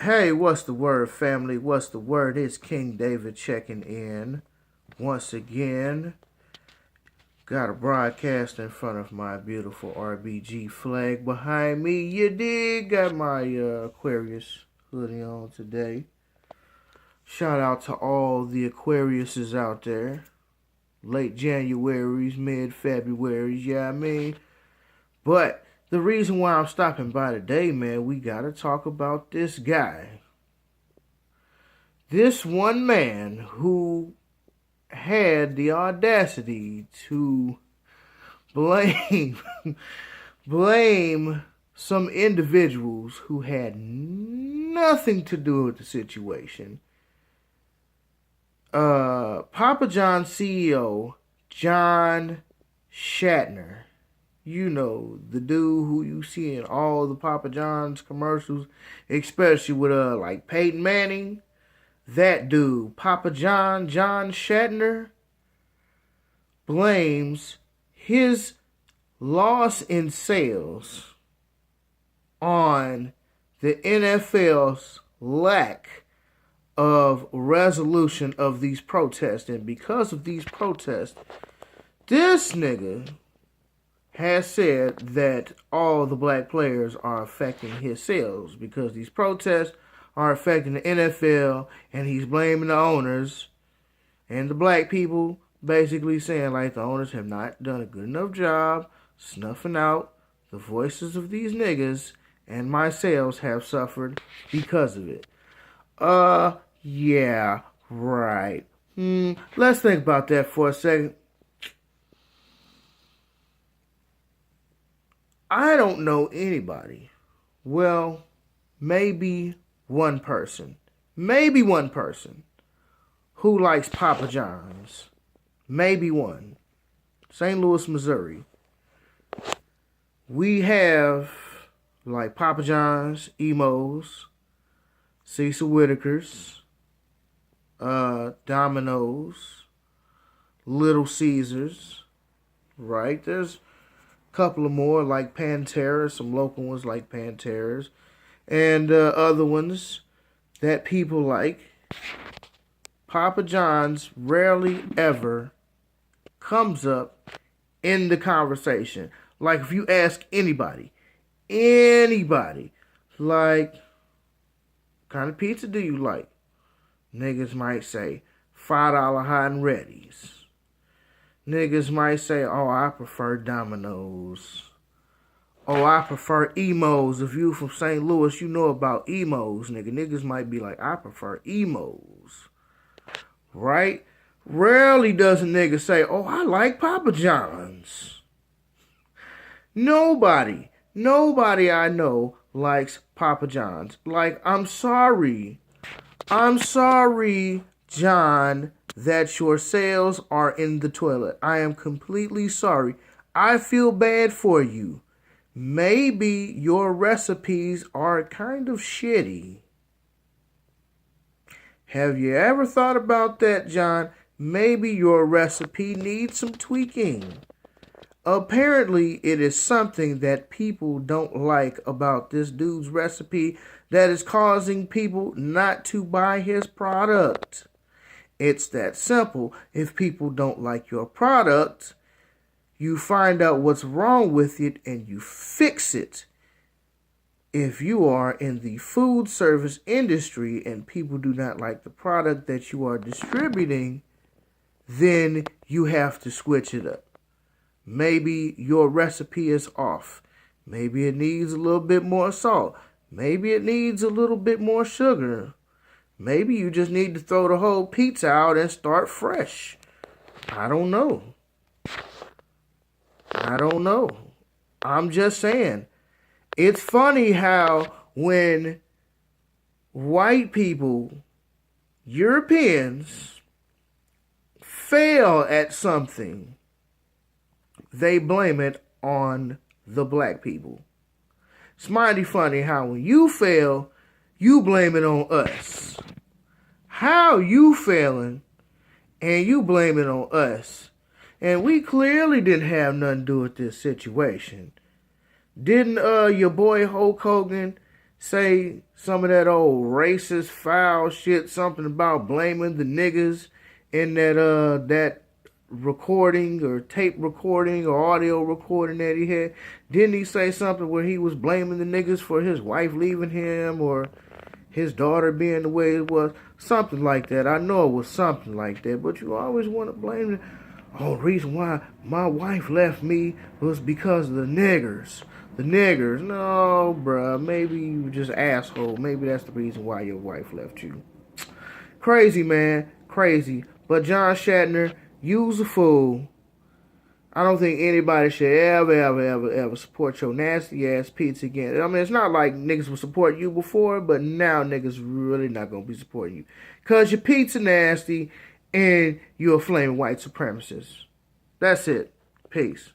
Hey, what's the word, family? What's the word? It's King David checking in once again. Got a broadcast in front of my beautiful RBG flag behind me. You dig? Got my Aquarius hoodie on today. Shout out to all the Aquariuses out there. Late January's, mid February's, yeah, I mean. But the reason why I'm stopping by today, man, we gotta talk about this guy. This one man who had the audacity to blame blame some individuals who had nothing to do with the situation. Papa John's CEO, John Schnatter. You know, the dude who you see in all the Papa John's commercials, especially with like Peyton Manning. That dude, Papa John Schnatter, blames his loss in sales on the NFL's lack of resolution of these protests. And because of these protests, this nigga has said that all the black players are affecting his sales because these protests are affecting the NFL, and he's blaming the owners and the black people, basically saying like the owners have not done a good enough job snuffing out the voices of these niggas, and my sales have suffered because of it. Yeah, right. Let's think about that for a second. I don't know anybody. Well, maybe one person who likes Papa John's. Maybe one. St. Louis, Missouri. We have like Papa John's, Emos, Cecil Whitaker's, Domino's, Little Caesars, right? There's a couple of more like Pantera, some local ones like Panteras, and other ones that people like. Papa John's rarely ever comes up in the conversation. Like if you ask anybody, like, what kind of pizza do you like? Niggas might say $5 hot and ready's. Niggas might say, oh, I prefer Domino's. Oh, I prefer Emos. If you from St. Louis, you know about Emos, nigga. Niggas might be like, I prefer Emos. Right? Rarely does a nigga say, oh, I like Papa John's. Nobody I know likes Papa John's. Like, I'm sorry, John, that your sales are in the toilet. I am completely sorry. I feel bad for you. Maybe your recipes are kind of shitty. Have you ever thought about that, John? Maybe your recipe needs some tweaking. Apparently, it is something that people don't like about this dude's recipe that is causing people not to buy his product. It's that simple. If people don't like your product, you find out what's wrong with it and you fix it. If you are in the food service industry and people do not like the product that you are distributing, then you have to switch it up. Maybe your recipe is off. Maybe it needs a little bit more salt. Maybe it needs a little bit more sugar. Maybe you just need to throw the whole pizza out and start fresh. I don't know. I'm just saying. It's funny how when white people, Europeans, fail at something, they blame it on the black people. It's mighty funny how when you fail, you blame it on us. How you failing and you blame it on us? And we clearly didn't have nothing to do with this situation. Didn't your boy Hulk Hogan say some of that old racist foul shit, something about blaming the niggas in that recording or tape recording or audio recording that he had. Didn't he say something where he was blaming the niggas for his wife leaving him or his daughter being the way it was? Something like that. I know it was something like that, but you always want to blame the reason why my wife left me was because of the niggers. The niggers. No, bruh. Maybe you were just asshole. Maybe that's the reason why your wife left you. Crazy, man. Crazy. But John Schnatter, you's a fool. I don't think anybody should ever support your nasty ass pizza again. I mean, it's not like niggas would support you before, but now niggas really not gonna be supporting you. Cause your pizza nasty and you're a flaming white supremacist. That's it. Peace.